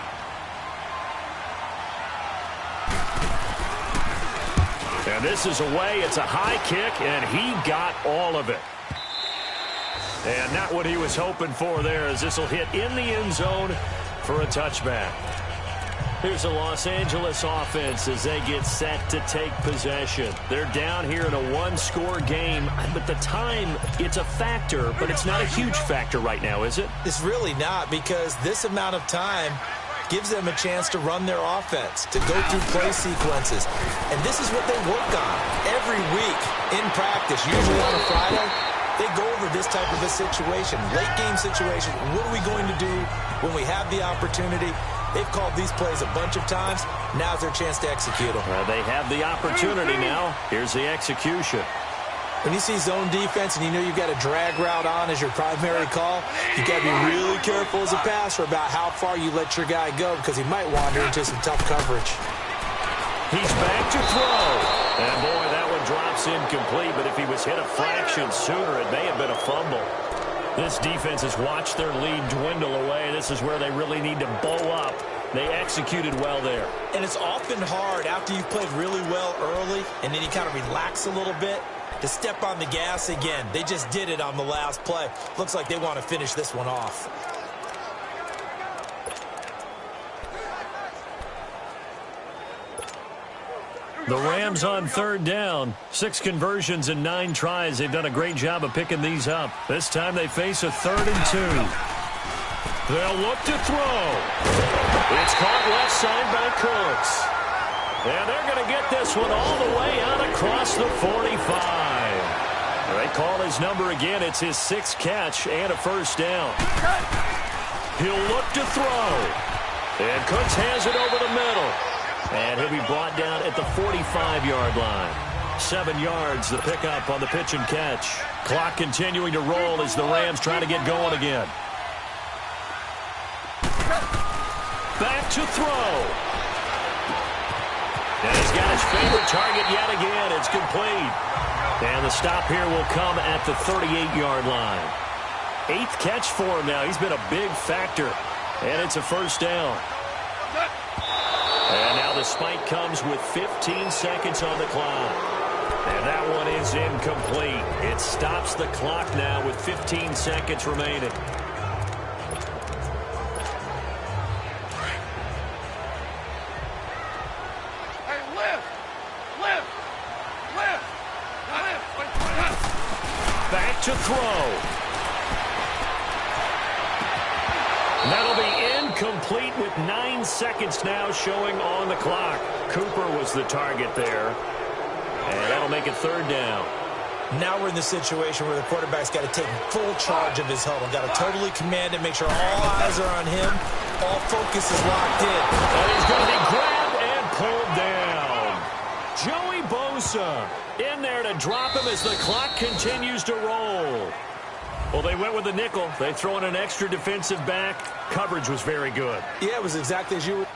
[SPEAKER 2] And this is away. It's a high kick, and he got all of it. And not what he was hoping for there, as this will hit in the end zone for a touchback. Here's the Los Angeles offense as they get set to take possession. They're down here in a one-score game, but the time, it's a factor, but it's not a huge factor right now, is it?
[SPEAKER 3] It's really not, because this amount of time gives them a chance to run their offense, to go through play sequences. And this is what they work on every week in practice, usually on a Friday. They go over this type of a situation, late-game situation. What are we going to do when we have the opportunity? They've called these plays a bunch of times. Now's their chance to execute them.
[SPEAKER 2] They have the opportunity now. Here's the execution.
[SPEAKER 3] When you see zone defense and you know you've got a drag route on as your primary call, you've got to be really careful as a passer about how far you let your guy go, because he might wander into some tough coverage.
[SPEAKER 2] He's back to throw. And, boy, that one drops incomplete, but if he was hit a fraction sooner, it may have been a fumble. This defense has watched their lead dwindle away. This is where they really need to bow up. They executed well there.
[SPEAKER 3] And it's often hard after you've played really well early and then you kind of relax a little bit to step on the gas again. They just did it on the last play. Looks like they want to finish this one off.
[SPEAKER 2] The Rams on third down. 6 conversions and 9 tries. They've done a great job of picking these up. This time they face a 3rd and 2. They'll look to throw. It's caught left side by Cooks. And they're going to get this one all the way out across the 45. They call his number again. It's his 6th catch and a first down. He'll look to throw. And Cooks has it over the middle. And he'll be brought down at the 45-yard line. 7 yards, the pickup on the pitch and catch. Clock continuing to roll as the Rams try to get going again. Back to throw. And he's got his favorite target yet again. It's complete. And the stop here will come at the 38-yard line. 8th catch for him now. He's been a big factor. And it's a first down. And now the spike comes with 15 seconds on the clock. And that one is incomplete. It stops the clock now with 15 seconds remaining.
[SPEAKER 4] Hey, lift!
[SPEAKER 2] Back to throw. That'll be incomplete with 9 seconds now showing on the clock. Cooper was the target there. And that'll make it 3rd down.
[SPEAKER 3] Now we're in the situation where the quarterback's got to take full charge of his huddle. Got to totally command it, make sure all eyes are on him. All focus is locked in.
[SPEAKER 2] And he's going to be grabbed and pulled down. Joey Bosa in there to drop him as the clock continues to roll. Well, they went with the nickel. They throw in an extra defensive back. Coverage was very good.
[SPEAKER 3] Yeah, it was exactly as you were.